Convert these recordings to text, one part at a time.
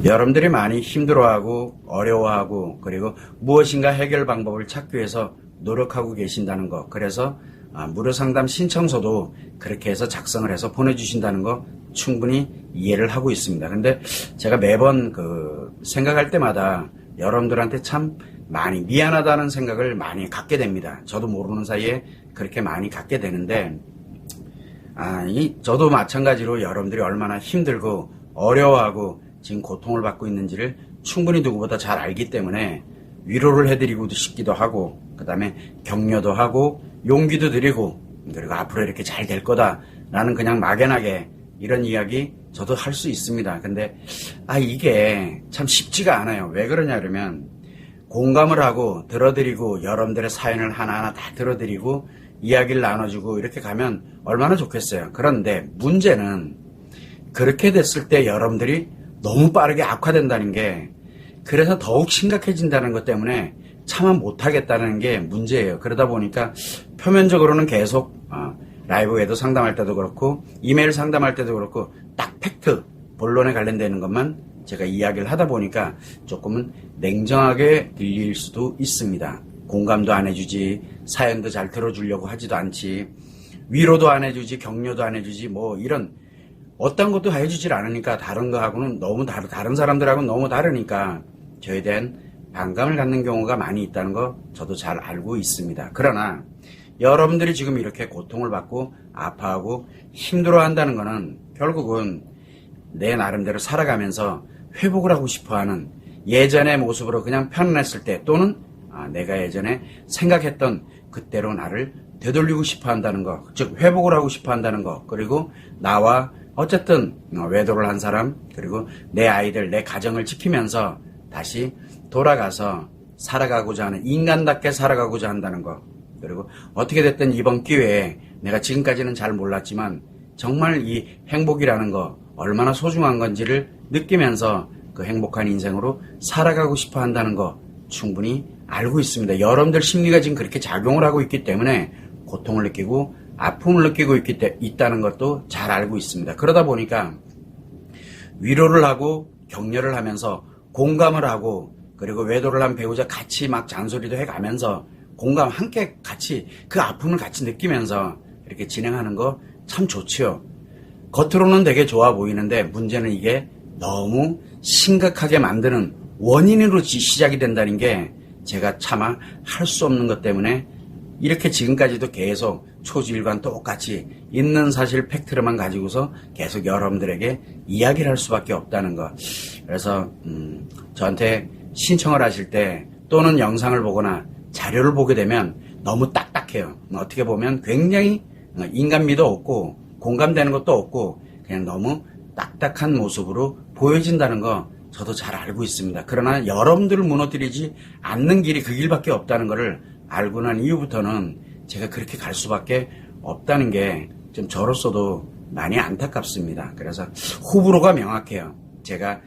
여러분들이 많이 힘들어하고 어려워하고 그리고 무엇인가 해결 방법을 찾기 위해서 노력하고 계신다는 거. 그래서 무료 상담 신청서도 그렇게 해서 작성을 해서 보내주신다는 거 충분히 이해를 하고 있습니다. 근데 제가 매번 생각할 때마다 여러분들한테 참 많이 미안하다는 생각을 많이 갖게 됩니다. 저도 모르는 사이에 그렇게 많이 갖게 되는데, 저도 마찬가지로 여러분들이 얼마나 힘들고 어려워하고 지금 고통을 받고 있는지를 충분히 누구보다 잘 알기 때문에 위로를 해드리고 싶기도 하고, 그 다음에 격려도 하고 용기도 드리고, 그리고 앞으로 이렇게 잘 될 거다 라는 그냥 막연하게 이런 이야기 저도 할 수 있습니다. 근데 이게 참 쉽지가 않아요. 왜 그러냐 그러면 공감을 하고 들어드리고 여러분들의 사연을 하나하나 다 들어드리고 이야기를 나눠주고 이렇게 가면 얼마나 좋겠어요. 그런데 문제는 그렇게 됐을 때 여러분들이 너무 빠르게 악화된다는 게, 그래서 더욱 심각해진다는 것 때문에 참아 못하겠다는 게 문제예요. 그러다 보니까 표면적으로는 계속 라이브 외도 상담할 때도 그렇고 이메일 상담할 때도 그렇고 딱 팩트, 본론에 관련되는 것만 제가 이야기를 하다 보니까 조금은 냉정하게 들릴 수도 있습니다. 공감도 안 해주지, 사연도 잘 들어주려고 하지도 않지, 위로도 안 해주지, 격려도 안 해주지, 뭐 이런 어떤 것도 해주질 않으니까 다른 거하고는 너무 다른 사람들하고는 너무 다르니까 저에 대한 반감을 갖는 경우가 많이 있다는 거 저도 잘 알고 있습니다. 그러나 여러분들이 지금 이렇게 고통을 받고 아파하고 힘들어한다는 거는 결국은 내 나름대로 살아가면서 회복을 하고 싶어하는 예전의 모습으로 그냥 편안했을 때, 또는 내가 예전에 생각했던 그때로 나를 되돌리고 싶어 한다는 거, 즉 회복을 하고 싶어 한다는 거, 그리고 나와 어쨌든 외도를 한 사람, 그리고 내 아이들, 내 가정을 지키면서 다시 돌아가서 살아가고자 하는, 인간답게 살아가고자 한다는 거, 그리고 어떻게 됐든 이번 기회에 내가 지금까지는 잘 몰랐지만 정말 이 행복이라는 거 얼마나 소중한 건지를 느끼면서 그 행복한 인생으로 살아가고 싶어 한다는 거 충분히 알고 있습니다. 여러분들 심리가 지금 그렇게 작용을 하고 있기 때문에 고통을 느끼고 아픔을 느끼고 있다는 것도 잘 알고 있습니다. 그러다 보니까 위로를 하고 격려를 하면서 공감을 하고, 그리고 외도를 한 배우자 같이 막 잔소리도 해가면서 공감 함께 같이 그 아픔을 같이 느끼면서 이렇게 진행하는 거 참 좋지요. 겉으로는 되게 좋아 보이는데 문제는 이게 너무 심각하게 만드는 원인으로 시작이 된다는 게 제가 차마 할 수 없는 것 때문에 이렇게 지금까지도 계속 초지일관 똑같이 있는 사실 팩트를만 가지고서 계속 여러분들에게 이야기를 할 수밖에 없다는 거. 그래서 저한테 신청을 하실 때 또는 영상을 보거나 자료를 보게 되면 너무 딱딱해요. 어떻게 보면 굉장히 인간미도 없고 공감되는 것도 없고 그냥 너무 딱딱한 모습으로 보여진다는 거 저도 잘 알고 있습니다. 그러나 여러분들을 무너뜨리지 않는 길이 그 길밖에 없다는 것을 알고 난 이후부터는 제가 그렇게 갈 수밖에 없다는 게 좀 저로서도 많이 안타깝습니다. 그래서 호불호가 명확해요. 제가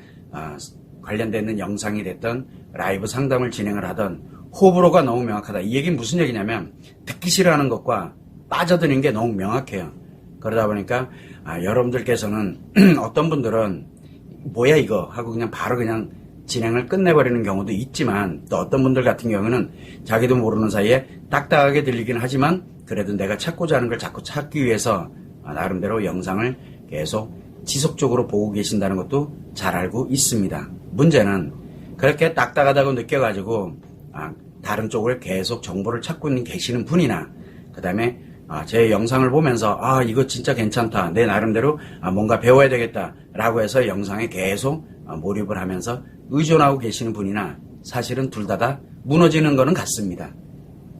관련되는 영상이 됐던 라이브 상담을 진행을 하던 호불호가 너무 명확하다. 이 얘기는 무슨 얘기냐면 듣기 싫어하는 것과 빠져드는 게 너무 명확해요. 그러다 보니까 여러분들께서는 어떤 분들은 뭐야 이거 하고 그냥 바로 그냥 진행을 끝내버리는 경우도 있지만, 또 어떤 분들 같은 경우는 자기도 모르는 사이에 딱딱하게 들리긴 하지만 그래도 내가 찾고자 하는 걸 자꾸 찾기 위해서 나름대로 영상을 계속 지속적으로 보고 계신다는 것도 잘 알고 있습니다. 문제는 그렇게 딱딱하다고 느껴가지고 다른 쪽을 계속 정보를 찾고 계시는 분이나, 그 다음에 제 영상을 보면서 이거 진짜 괜찮다, 내 나름대로 뭔가 배워야 되겠다 라고 해서 영상에 계속 몰입을 하면서 의존하고 계시는 분이나, 사실은 둘 다 무너지는 거는 같습니다.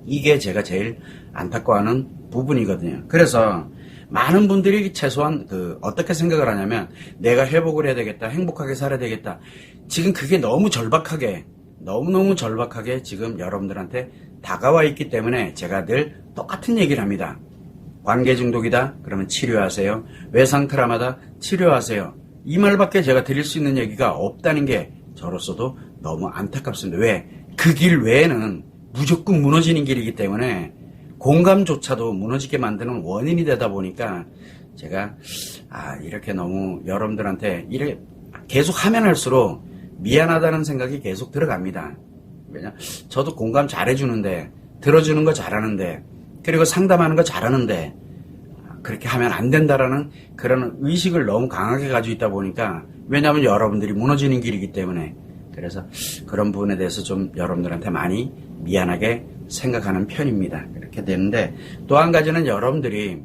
이게 제가 제일 안타까워하는 부분이거든요. 그래서 많은 분들이 최소한 어떻게 생각을 하냐면 내가 회복을 해야 되겠다, 행복하게 살아야 되겠다. 지금 그게 너무 절박하게, 너무너무 절박하게 지금 여러분들한테 다가와 있기 때문에 제가 늘 똑같은 얘기를 합니다. 관계 중독이다? 그러면 치료하세요. 외상 트라우마다? 치료하세요. 이 말밖에 제가 드릴 수 있는 얘기가 없다는 게 저로서도 너무 안타깝습니다. 왜? 그 길 외에는 무조건 무너지는 길이기 때문에 공감조차도 무너지게 만드는 원인이 되다 보니까 제가 이렇게 너무 여러분들한테 계속 하면 할수록 미안하다는 생각이 계속 들어갑니다. 왜냐? 저도 공감 잘해주는데, 들어주는 거 잘하는데, 그리고 상담하는 거 잘하는데, 그렇게 하면 안 된다라는 그런 의식을 너무 강하게 가지고 있다 보니까, 왜냐하면 여러분들이 무너지는 길이기 때문에, 그래서 그런 부분에 대해서 좀 여러분들한테 많이 미안하게 생각하는 편입니다. 그렇게 되는데, 또 한 가지는 여러분들이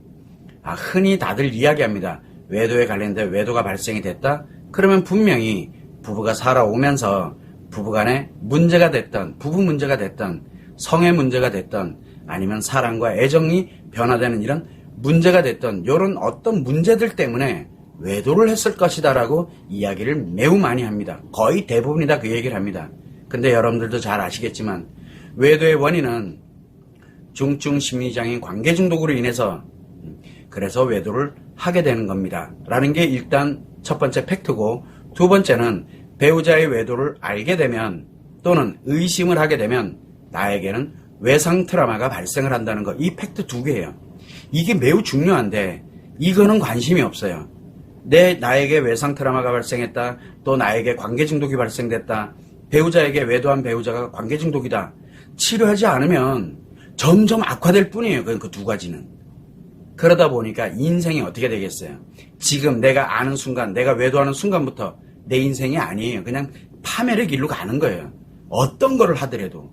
흔히 다들 이야기합니다. 외도에 관련된 외도가 발생이 됐다? 그러면 분명히 부부가 살아오면서 부부간에 문제가 됐던, 부부 문제가 됐던, 성의 문제가 됐던, 아니면 사랑과 애정이 변화되는 이런 문제가 됐던 이런 어떤 문제들 때문에 외도를 했을 것이다 라고 이야기를 매우 많이 합니다. 거의 대부분이 다 그 얘기를 합니다. 근데 여러분들도 잘 아시겠지만 외도의 원인은 중증 심리장애인 관계 중독으로 인해서 그래서 외도를 하게 되는 겁니다. 라는 게 일단 첫 번째 팩트고, 두 번째는 배우자의 외도를 알게 되면 또는 의심을 하게 되면 나에게는 외상 트라우마가 발생을 한다는 거. 이 팩트 두 개예요. 이게 매우 중요한데 이거는 관심이 없어요. 나에게 외상 트라우마가 발생했다. 또 나에게 관계 중독이 발생됐다. 배우자에게 외도한 배우자가 관계 중독이다. 치료하지 않으면 점점 악화될 뿐이에요. 그 두 가지는. 그러다 보니까 인생이 어떻게 되겠어요? 지금 내가 아는 순간, 내가 외도하는 순간부터 내 인생이 아니에요. 그냥 파멸의 길로 가는 거예요. 어떤 거를 하더라도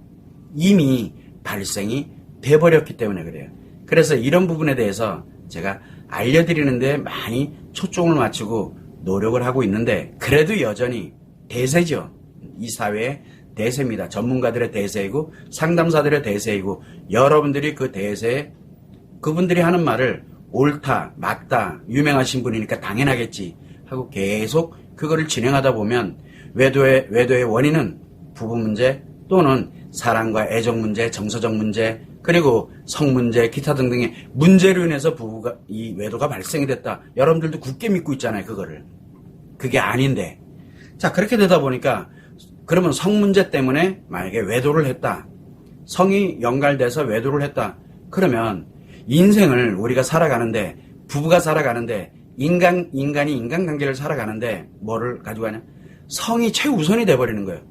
이미 발생이 돼버렸기 때문에 그래요. 그래서 이런 부분에 대해서 제가 알려드리는데 많이 초점을 맞추고 노력을 하고 있는데, 그래도 여전히 대세죠. 이 사회의 대세입니다. 전문가들의 대세이고 상담사들의 대세이고, 여러분들이 그 대세에 그분들이 하는 말을 옳다, 맞다, 유명하신 분이니까 당연하겠지 하고 계속 그거를 진행하다 보면 외도의 원인은 부부 문제 또는 사랑과 애정 문제, 정서적 문제, 그리고 성 문제, 기타 등등의 문제로 인해서 부부가 이 외도가 발생이 됐다. 여러분들도 굳게 믿고 있잖아요, 그거를. 그게 아닌데. 자, 그렇게 되다 보니까 그러면 성 문제 때문에 만약에 외도를 했다. 성이 연관돼서 외도를 했다. 그러면 인생을 우리가 살아가는데, 부부가 살아가는데, 인간이 인간관계를 살아가는데 뭐를 가지고 가냐? 성이 최우선이 돼버리는 거예요.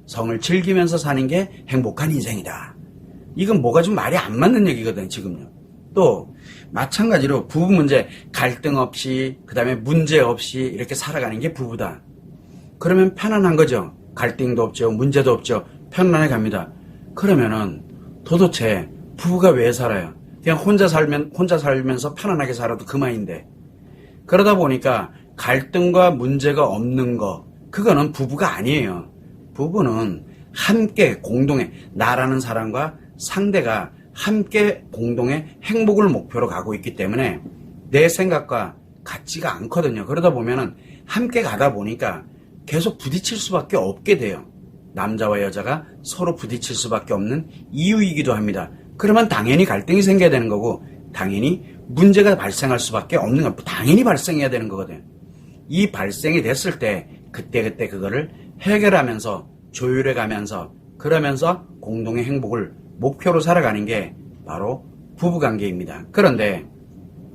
성을 즐기면서 사는 게 행복한 인생이다. 이건 뭐가 좀 말이 안 맞는 얘기거든요, 지금요. 또 마찬가지로 부부 문제, 갈등 없이, 그 다음에 문제 없이 이렇게 살아가는 게 부부다. 그러면 편안한 거죠. 갈등도 없죠, 문제도 없죠. 편안하게 갑니다. 그러면은 도대체 부부가 왜 살아요? 그냥 혼자 살면서 편안하게 살아도 그만인데. 그러다 보니까 갈등과 문제가 없는 거, 그거는 부부가 아니에요. 부부는 함께 공동의, 나라는 사람과 상대가 함께 공동의 행복을 목표로 가고 있기 때문에 내 생각과 같지가 않거든요. 그러다 보면은 함께 가다 보니까 계속 부딪힐 수밖에 없게 돼요. 남자와 여자가 서로 부딪힐 수밖에 없는 이유이기도 합니다. 그러면 당연히 갈등이 생겨야 되는 거고, 당연히 문제가 발생할 수밖에 없는 거, 당연히 발생해야 되는 거거든요. 이 발생이 됐을 때 그때 그거를 해결하면서 조율해가면서, 그러면서 공동의 행복을 목표로 살아가는 게 바로 부부관계입니다. 그런데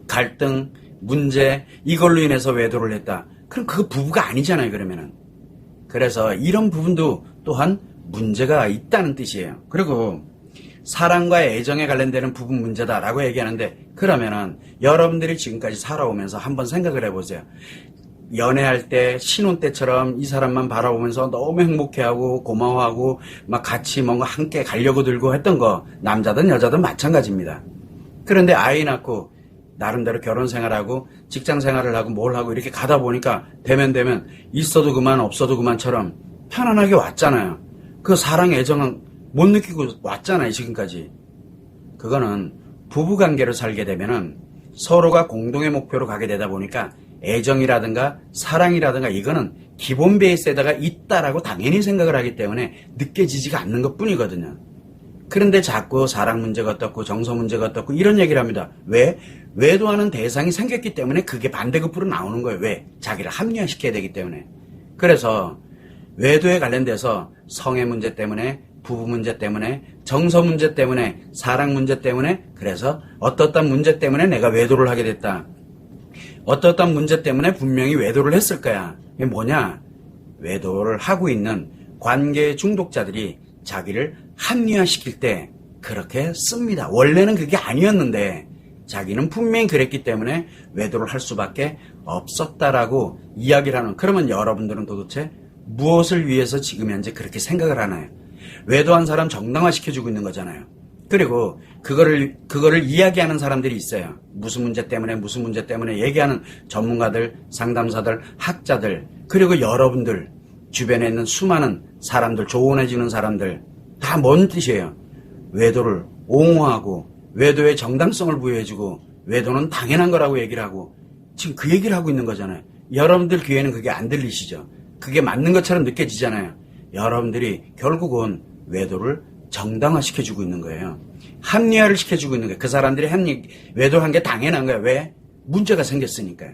갈등, 문제, 이걸로 인해서 외도를 했다. 그럼 그거 부부가 아니잖아요, 그러면은. 그래서 이런 부분도 또한 문제가 있다는 뜻이에요. 그리고 사랑과 애정에 관련되는 부분 문제다라고 얘기하는데, 그러면은 여러분들이 지금까지 살아오면서 한번 생각을 해보세요. 연애할 때, 신혼 때처럼 이 사람만 바라보면서 너무 행복해하고 고마워하고 막 같이 뭔가 함께 가려고 들고 했던 거, 남자든 여자든 마찬가지입니다. 그런데 아이 낳고 나름대로 결혼 생활하고 직장 생활을 하고 뭘 하고 이렇게 가다 보니까 되면 있어도 그만 없어도 그만처럼 편안하게 왔잖아요. 그 사랑 애정은 못 느끼고 왔잖아요, 지금까지. 그거는 부부관계로 살게 되면은 서로가 공동의 목표로 가게 되다 보니까 애정이라든가 사랑이라든가 이거는 기본 베이스에다가 있다라고 당연히 생각을 하기 때문에 느껴지지가 않는 것 뿐이거든요. 그런데 자꾸 사랑 문제가 어떻고 정서 문제가 어떻고 이런 얘기를 합니다. 왜? 외도하는 대상이 생겼기 때문에 그게 반대급부로 나오는 거예요. 왜? 자기를 합리화시켜야 되기 때문에. 그래서 외도에 관련돼서 성의 문제 때문에, 부부 문제 때문에, 정서 문제 때문에, 사랑 문제 때문에, 그래서 어떤 문제 때문에 내가 외도를 하게 됐다. 어떠한 문제 때문에 분명히 외도를 했을 거야. 이게 뭐냐? 외도를 하고 있는 관계 중독자들이 자기를 합리화시킬 때 그렇게 씁니다. 원래는 그게 아니었는데 자기는 분명히 그랬기 때문에 외도를 할 수밖에 없었다라고 이야기를 하는. 그러면 여러분들은 도대체 무엇을 위해서 지금 현재 그렇게 생각을 하나요? 외도한 사람 정당화시켜주고 있는 거잖아요. 그리고 그거를 이야기하는 사람들이 있어요. 무슨 문제 때문에 얘기하는 전문가들, 상담사들, 학자들, 그리고 여러분들 주변에 있는 수많은 사람들, 조언해주는 사람들 다 뭔 뜻이에요? 외도를 옹호하고 외도의 정당성을 부여해주고 외도는 당연한 거라고 얘기를 하고 지금 그 얘기를 하고 있는 거잖아요. 여러분들 귀에는 그게 안 들리시죠? 그게 맞는 것처럼 느껴지잖아요. 여러분들이 결국은 외도를 정당화시켜주고 있는 거예요. 합리화를 시켜주고 있는 거예요. 그 사람들이 외도한 게 당연한 거예요. 왜? 문제가 생겼으니까요.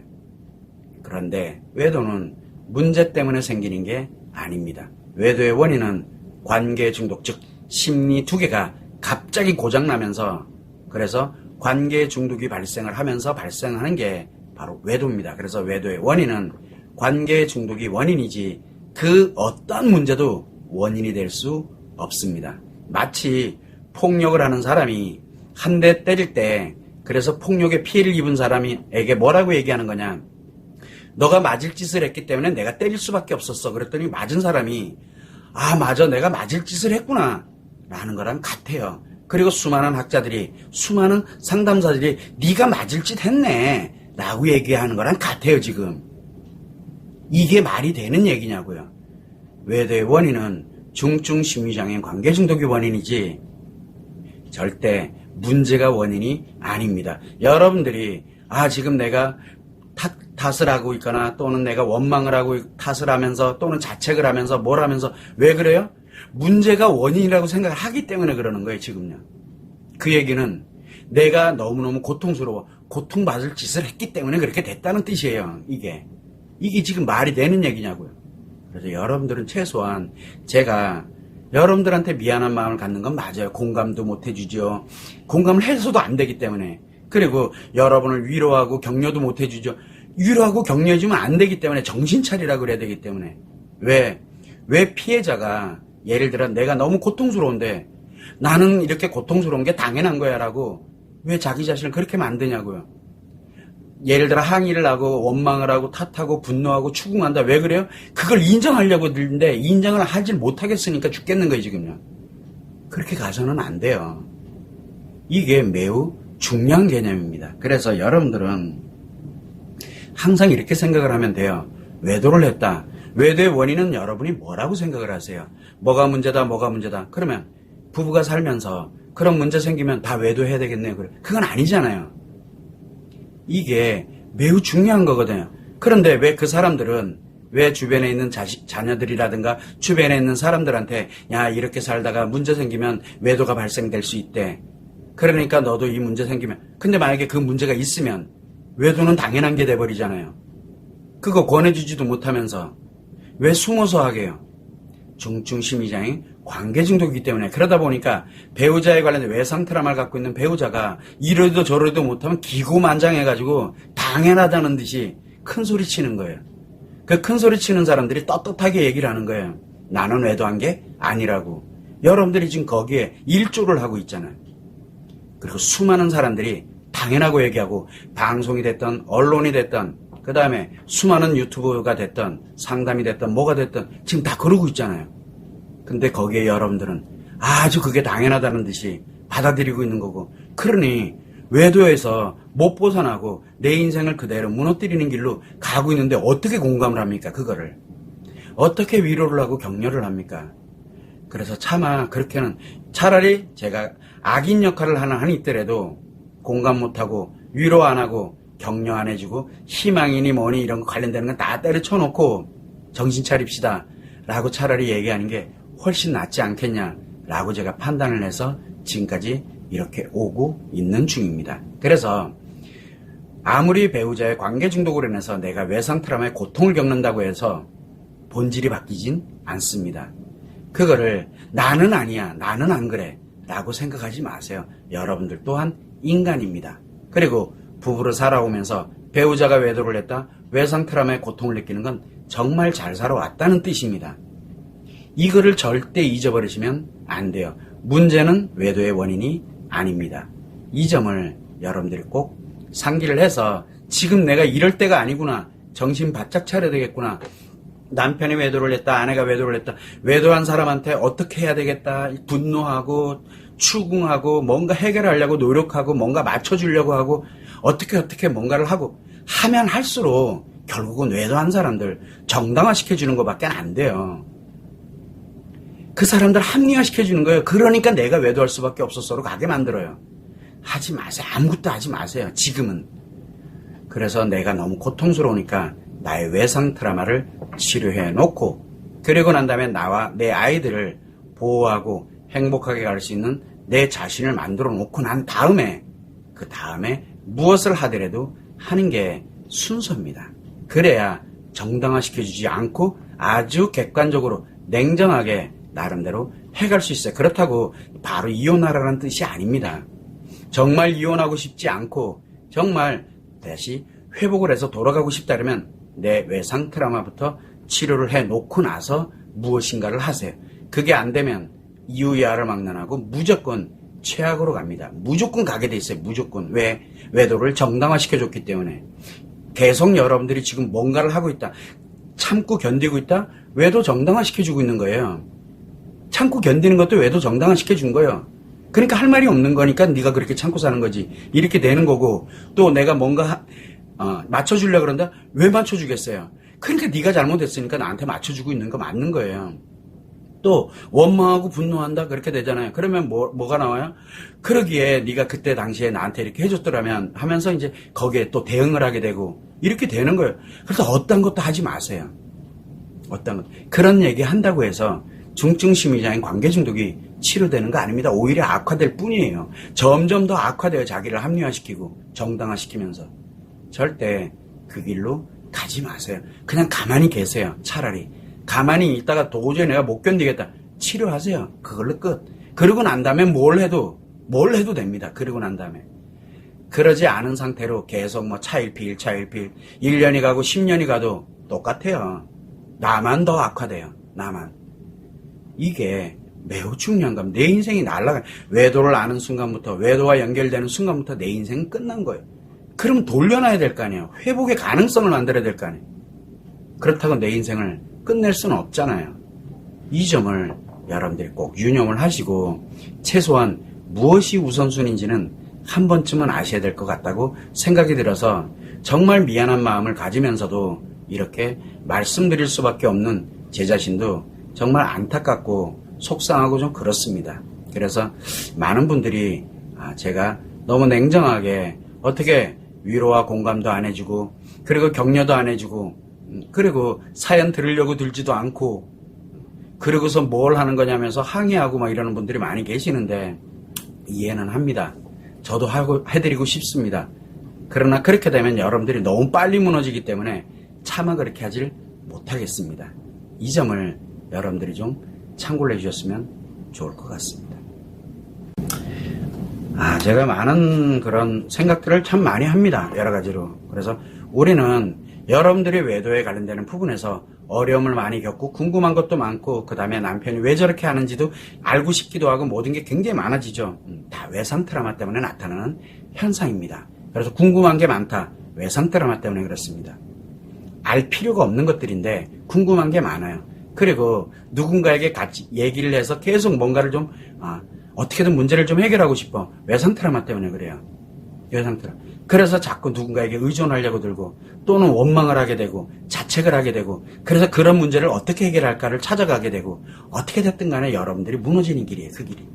그런데 외도는 문제 때문에 생기는 게 아닙니다. 외도의 원인은 관계 중독, 즉 심리 두 개가 갑자기 고장나면서 그래서 관계 중독이 발생을 하면서 발생하는 게 바로 외도입니다. 그래서 외도의 원인은 관계 중독이 원인이지 그 어떤 문제도 원인이 될 수 없습니다. 마치 폭력을 하는 사람이 한 대 때릴 때 그래서 폭력에 피해를 입은 사람에게 뭐라고 얘기하는 거냐? 너가 맞을 짓을 했기 때문에 내가 때릴 수밖에 없었어. 그랬더니 맞은 사람이 아 맞아 내가 맞을 짓을 했구나 라는 거랑 같아요. 그리고 수많은 학자들이 수많은 상담사들이 네가 맞을 짓 했네 라고 얘기하는 거랑 같아요. 지금 이게 말이 되는 얘기냐고요. 외도의 원인은 중증 심리장애인 관계 중독이 원인이지 절대 문제가 원인이 아닙니다. 여러분들이 지금 내가 탓을 하고 있거나 또는 내가 원망을 하고 탓을 하면서 또는 자책을 하면서 뭘 하면서 왜 그래요? 문제가 원인이라고 생각을 하기 때문에 그러는 거예요. 지금요. 그 얘기는 내가 너무너무 고통스러워 고통받을 짓을 했기 때문에 그렇게 됐다는 뜻이에요. 이게 지금 말이 되는 얘기냐고요. 그래서 여러분들은 최소한 제가 여러분들한테 미안한 마음을 갖는 건 맞아요. 공감도 못 해주죠. 공감을 해서도 안 되기 때문에. 그리고 여러분을 위로하고 격려도 못 해주죠. 위로하고 격려해주면 안 되기 때문에 정신 차리라고 그래야 되기 때문에. 왜 피해자가 예를 들어 내가 너무 고통스러운데 나는 이렇게 고통스러운 게 당연한 거야 라고 왜 자기 자신을 그렇게 만드냐고요. 예를 들어 항의를 하고 원망을 하고 탓하고 분노하고 추궁한다. 왜 그래요? 그걸 인정하려고 들는데 인정을 하질 못하겠으니까 죽겠는 거예요 지금요. 그렇게 가서는 안 돼요. 이게 매우 중요한 개념입니다. 그래서 여러분들은 항상 이렇게 생각을 하면 돼요. 외도를 했다. 외도의 원인은 여러분이 뭐라고 생각을 하세요? 뭐가 문제다. 그러면 부부가 살면서 그런 문제 생기면 다 외도해야 되겠네요. 그건 아니잖아요. 이게 매우 중요한 거거든요. 그런데 왜 그 사람들은 왜 주변에 있는 자녀들이라든가 주변에 있는 사람들한테 야 이렇게 살다가 문제 생기면 외도가 발생될 수 있대. 그러니까 너도 이 문제 생기면 근데 만약에 그 문제가 있으면 외도는 당연한 게 돼버리잖아요. 그거 권해주지도 못하면서 왜 숨어서 하게요? 중증 심리장애인 관계 중독이기 때문에. 그러다 보니까 배우자에 관련된 외상 트라우마를 갖고 있는 배우자가 이러도 저러도 못하면 기고만장해가지고 당연하다는 듯이 큰 소리 치는 거예요. 그 큰 소리 치는 사람들이 떳떳하게 얘기를 하는 거예요. 나는 외도한 게 아니라고. 여러분들이 지금 거기에 일조를 하고 있잖아요. 그리고 수많은 사람들이 당연하고 얘기하고 방송이 됐던 언론이 됐던 그 다음에 수많은 유튜브가 됐던 상담이 됐던 뭐가 됐던 지금 다 그러고 있잖아요. 근데 거기에 여러분들은 아주 그게 당연하다는 듯이 받아들이고 있는 거고 그러니 외도에서 못 벗어나고 내 인생을 그대로 무너뜨리는 길로 가고 있는데 어떻게 공감을 합니까? 그거를 어떻게 위로를 하고 격려를 합니까? 그래서 차마 그렇게는 차라리 제가 악인 역할을 하나 있더라도 공감 못하고 위로 안 하고 격려 안 해주고 희망이니 뭐니 이런 거 관련되는 건 다 때려쳐놓고 정신 차립시다 라고 차라리 얘기하는 게 훨씬 낫지 않겠냐라고 제가 판단을 해서 지금까지 이렇게 오고 있는 중입니다. 그래서 아무리 배우자의 관계 중독으로 인해서 내가 외상 트라우마의 고통을 겪는다고 해서 본질이 바뀌진 않습니다. 그거를 나는 아니야, 나는 안 그래 라고 생각하지 마세요. 여러분들 또한 인간입니다. 그리고 부부로 살아오면서 배우자가 외도를 했다, 외상 트라우마의 고통을 느끼는 건 정말 잘 살아왔다는 뜻입니다. 이거를 절대 잊어버리시면 안 돼요. 문제는 외도의 원인이 아닙니다. 이 점을 여러분들이 꼭 상기를 해서 지금 내가 이럴 때가 아니구나, 정신 바짝 차려야 되겠구나, 남편이 외도를 했다, 아내가 외도를 했다, 외도한 사람한테 어떻게 해야 되겠다, 분노하고 추궁하고 뭔가 해결하려고 노력하고 뭔가 맞춰주려고 하고 어떻게 뭔가를 하고 하면 할수록 결국은 외도한 사람들 정당화시켜주는 것밖에 안 돼요. 그 사람들 합리화시켜주는 거예요. 그러니까 내가 외도할 수밖에 없었어로 가게 만들어요. 하지 마세요. 아무것도 하지 마세요. 지금은. 그래서 내가 너무 고통스러우니까 나의 외상 트라우마를 치료해 놓고, 그리고 난 다음에 나와 내 아이들을 보호하고 행복하게 갈 수 있는 내 자신을 만들어 놓고 난 다음에, 그 다음에 무엇을 하더라도 하는 게 순서입니다. 그래야 정당화시켜주지 않고 아주 객관적으로 냉정하게 나름대로 해갈 수 있어요. 그렇다고 바로 이혼하라는 뜻이 아닙니다. 정말 이혼하고 싶지 않고 정말 다시 회복을 해서 돌아가고 싶다면 내 외상 트라우마부터 치료를 해놓고 나서 무엇인가를 하세요. 그게 안 되면 이유야를 막론하고 무조건 최악으로 갑니다. 무조건 가게 돼 있어요. 무조건. 왜? 외도를 정당화시켜줬기 때문에. 계속 여러분들이 지금 뭔가를 하고 있다, 참고 견디고 있다, 외도 정당화시켜주고 있는 거예요. 참고 견디는 것도 외도 정당화시켜준 거예요. 그러니까 할 말이 없는 거니까 네가 그렇게 참고 사는 거지, 이렇게 되는 거고, 또 내가 뭔가 맞춰주려고 그런다? 왜 맞춰주겠어요? 그러니까 네가 잘못했으니까 나한테 맞춰주고 있는 거 맞는 거예요. 또 원망하고 분노한다, 그렇게 되잖아요. 그러면 뭐가 나와요? 그러기에 네가 그때 당시에 나한테 이렇게 해줬더라면 하면서 이제 거기에 또 대응을 하게 되고 이렇게 되는 거예요. 그래서 어떤 것도 하지 마세요. 어떤 것. 그런 얘기 한다고 해서 중증 심리장애인 관계 중독이 치료되는 거 아닙니다. 오히려 악화될 뿐이에요. 점점 더 악화돼요. 자기를 합리화시키고 정당화시키면서. 절대 그 길로 가지 마세요. 그냥 가만히 계세요. 차라리. 가만히 있다가 도저히 내가 못 견디겠다, 치료하세요. 그걸로 끝. 그러고 난 다음에 뭘 해도 됩니다. 그러고 난 다음에. 그러지 않은 상태로 계속 뭐 차일피일 1년이 가고 10년이 가도 똑같아요. 나만 더 악화돼요. 나만. 이게 매우 중요한 겁니다. 내 인생이 날아가요. 외도를 아는 순간부터, 외도와 연결되는 순간부터 내 인생은 끝난 거예요. 그럼 돌려놔야 될 거 아니에요. 회복의 가능성을 만들어야 될 거 아니에요. 그렇다고 내 인생을 끝낼 수는 없잖아요. 이 점을 여러분들이 꼭 유념을 하시고 최소한 무엇이 우선순위인지는 한 번쯤은 아셔야 될 것 같다고 생각이 들어서 정말 미안한 마음을 가지면서도 이렇게 말씀드릴 수밖에 없는 제 자신도 정말 안타깝고 속상하고 좀 그렇습니다. 그래서 많은 분들이 제가 너무 냉정하게 어떻게 위로와 공감도 안 해주고, 그리고 격려도 안 해주고, 그리고 사연 들으려고 들지도 않고, 그러고서 뭘 하는 거냐면서 항의하고 막 이러는 분들이 많이 계시는데 이해는 합니다. 저도 해드리고 싶습니다. 그러나 그렇게 되면 여러분들이 너무 빨리 무너지기 때문에 차마 그렇게 하질 못하겠습니다. 이 점을 여러분들이 좀 참고를 해주셨으면 좋을 것 같습니다. 제가 많은 그런 생각들을 참 많이 합니다. 여러 가지로. 그래서 우리는 여러분들이 외도에 관련되는 부분에서 어려움을 많이 겪고 궁금한 것도 많고, 그 다음에 남편이 왜 저렇게 하는지도 알고 싶기도 하고 모든 게 굉장히 많아지죠. 다 외상 트라우마 때문에 나타나는 현상입니다. 그래서 궁금한 게 많다. 외상 트라우마 때문에 그렇습니다. 알 필요가 없는 것들인데 궁금한 게 많아요. 그리고 누군가에게 같이 얘기를 해서 계속 뭔가를 좀 어떻게든 문제를 좀 해결하고 싶어. 외상 트라우마 때문에 그래요. 외상 트라우마. 그래서 자꾸 누군가에게 의존하려고 들고, 또는 원망을 하게 되고 자책을 하게 되고, 그래서 그런 문제를 어떻게 해결할까를 찾아가게 되고, 어떻게 됐든 간에 여러분들이 무너지는 길이에요. 그 길이.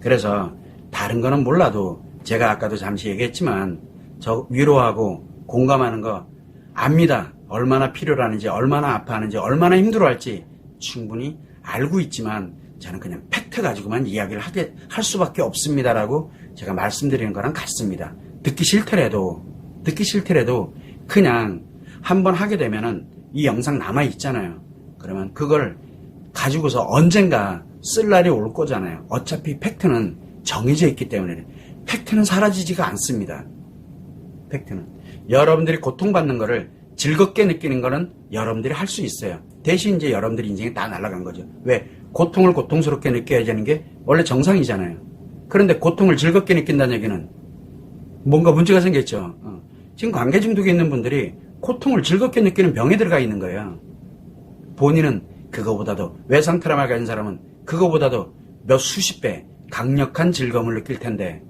그래서 다른 거는 몰라도 제가 아까도 잠시 얘기했지만 저 위로하고 공감하는 거 압니다. 얼마나 필요하는지, 얼마나 아파하는지, 얼마나 힘들어할지 충분히 알고 있지만 저는 그냥 팩트 가지고만 이야기를 할 수밖에 없습니다라고 제가 말씀드리는 거랑 같습니다. 듣기 싫더라도 그냥 한번 하게 되면은 이 영상 남아 있잖아요. 그러면 그걸 가지고서 언젠가 쓸 날이 올 거잖아요. 어차피 팩트는 정해져 있기 때문에. 팩트는 사라지지가 않습니다. 팩트는. 여러분들이 고통받는 거를 즐겁게 느끼는 거는 여러분들이 할 수 있어요. 대신 이제 여러분들이 인생이 다 날아간 거죠. 왜? 고통을 고통스럽게 느껴야 되는 게 원래 정상이잖아요. 그런데 고통을 즐겁게 느낀다는 얘기는 뭔가 문제가 생겼죠. 지금 관계 중독에 있는 분들이 고통을 즐겁게 느끼는 병에 들어가 있는 거예요. 본인은 그거보다도, 외상 트라우마가 있는 사람은 그거보다도 몇 수십 배 강력한 즐거움을 느낄 텐데,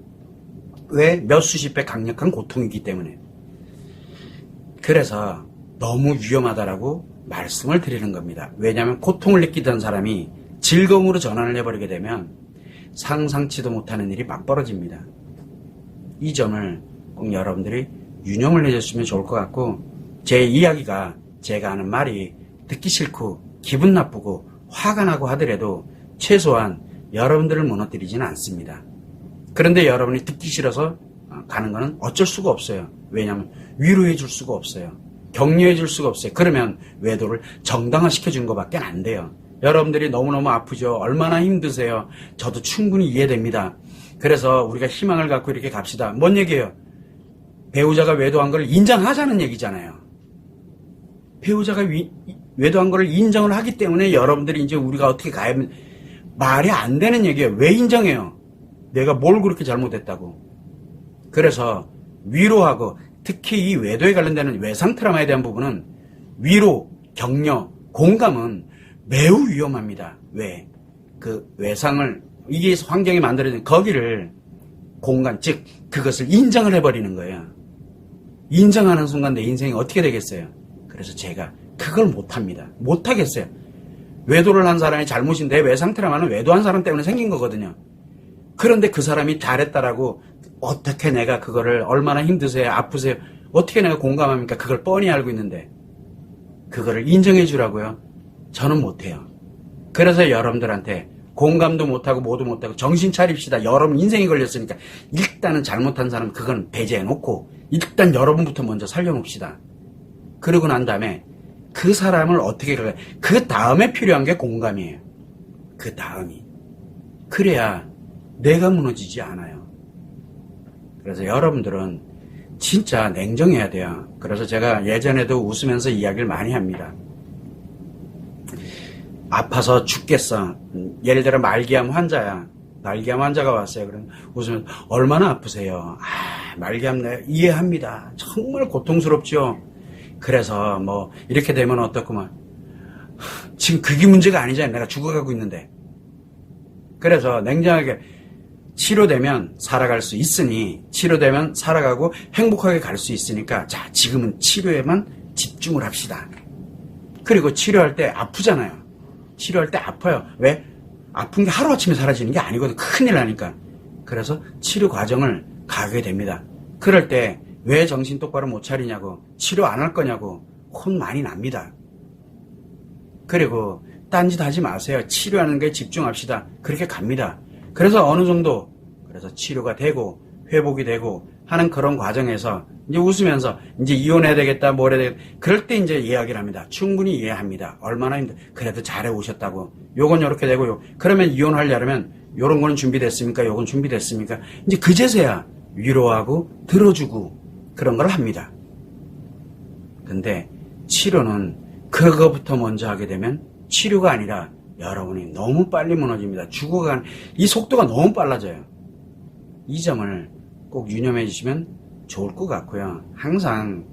왜? 몇 수십 배 강력한 고통이기 때문에. 그래서 너무 위험하다라고 말씀을 드리는 겁니다. 왜냐하면 고통을 느끼던 사람이 즐거움으로 전환을 해버리게 되면 상상치도 못하는 일이 막 벌어집니다. 이 점을 꼭 여러분들이 유념을 해줬으면 좋을 것 같고, 제 이야기가, 제가 하는 말이 듣기 싫고 기분 나쁘고 화가 나고 하더라도 최소한 여러분들을 무너뜨리지는 않습니다. 그런데 여러분이 듣기 싫어서 가는 거는 어쩔 수가 없어요. 왜냐하면 위로해 줄 수가 없어요. 격려해 줄 수가 없어요. 그러면 외도를 정당화시켜 준 것밖에 안 돼요. 여러분들이 너무너무 아프죠. 얼마나 힘드세요. 저도 충분히 이해됩니다. 그래서 우리가 희망을 갖고 이렇게 갑시다. 뭔 얘기예요? 배우자가 외도한 걸 인정하자는 얘기잖아요. 배우자가 외도한 걸 인정을 하기 때문에 여러분들이 이제 우리가 어떻게 가야, 말이 안 되는 얘기예요. 왜 인정해요? 내가 뭘 그렇게 잘못했다고. 그래서 위로하고, 특히 이 외도에 관련되는 외상 트라우마에 대한 부분은 위로, 격려, 공감은 매우 위험합니다. 왜? 그 외상을, 이게 환경이 만들어진 거기를 공간, 즉 그것을 인정을 해버리는 거예요. 인정하는 순간 내 인생이 어떻게 되겠어요? 그래서 제가 그걸 못합니다. 못하겠어요. 외도를 한 사람이 잘못인데, 외상 트라우마는 외도한 사람 때문에 생긴 거거든요. 그런데 그 사람이 잘했다라고, 어떻게 내가 그거를, 얼마나 힘드세요? 아프세요? 어떻게 내가 공감합니까? 그걸 뻔히 알고 있는데 그거를 인정해 주라고요? 저는 못해요. 그래서 여러분들한테 공감도 못하고 뭐도 못하고 정신 차립시다. 여러분 인생이 걸렸으니까 일단은 잘못한 사람 그건 배제해 놓고 일단 여러분부터 먼저 살려놓읍시다. 그러고 난 다음에 그 사람을 어떻게, 그 다음에 필요한 게 공감이에요. 그 다음이. 그래야 내가 무너지지 않아요. 그래서 여러분들은 진짜 냉정해야 돼요. 그래서 제가 예전에도 웃으면서 이야기를 많이 합니다. 아파서 죽겠어. 예를 들어 말기암 환자야. 말기암 환자가 왔어요. 그럼 웃으면 얼마나 아프세요? 말기암 내가 이해합니다. 정말 고통스럽죠. 그래서 뭐 이렇게 되면 어떻구만. 지금 그게 문제가 아니잖아요. 내가 죽어가고 있는데. 그래서 냉정하게 치료되면 살아갈 수 있으니, 치료되면 살아가고 행복하게 갈 수 있으니까, 자, 지금은 치료에만 집중을 합시다. 그리고 치료할 때 아프잖아요. 치료할 때 아파요. 왜? 아픈 게 하루아침에 사라지는 게 아니거든. 큰일 나니까. 그래서 치료 과정을 가게 됩니다. 그럴 때 왜 정신 똑바로 못 차리냐고, 치료 안 할 거냐고 혼 많이 납니다. 그리고 딴짓 하지 마세요. 치료하는 게 집중합시다. 그렇게 갑니다. 그래서 어느 정도, 그래서 치료가 되고 회복이 되고 하는 그런 과정에서 이제 웃으면서 이제 이혼해야 되겠다, 뭘 해야 되겠다. 그럴 때 이제 이야기를 합니다. 충분히 이해합니다. 얼마나 힘들어. 그래도 잘해 오셨다고. 요건 요렇게 되고, 그러면 이혼하려면 요런 거는 준비됐습니까? 요건 준비됐습니까? 이제 그제서야 위로하고 들어주고 그런 걸 합니다. 근데 치료는 그거부터 먼저 하게 되면 치료가 아니라 여러분이 너무 빨리 무너집니다. 죽어가는 이 속도가 너무 빨라져요. 이 점을 꼭 유념해 주시면 좋을 것 같고요. 항상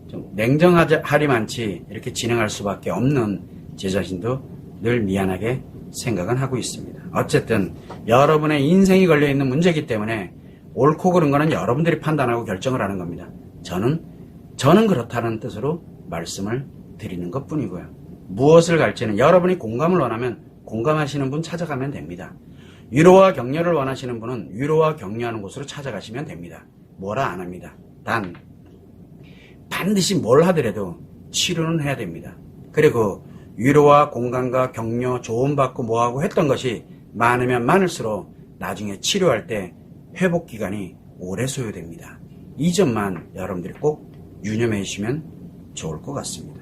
좀 냉정하리만치 이렇게 진행할 수밖에 없는 제 자신도 늘 미안하게 생각은 하고 있습니다. 어쨌든 여러분의 인생이 걸려있는 문제이기 때문에 옳고 그른 거는 여러분들이 판단하고 결정을 하는 겁니다. 저는 그렇다는 뜻으로 말씀을 드리는 것 뿐이고요. 무엇을 갈지는 여러분이 공감을 원하면 공감하시는 분 찾아가면 됩니다. 위로와 격려를 원하시는 분은 위로와 격려하는 곳으로 찾아가시면 됩니다. 뭐라 안 합니다. 단 반드시 뭘 하더라도 치료는 해야 됩니다. 그리고 위로와 공감과 격려, 조언받고 뭐하고 했던 것이 많으면 많을수록 나중에 치료할 때 회복 기간이 오래 소요됩니다. 이 점만 여러분들이 꼭 유념해 주시면 좋을 것 같습니다.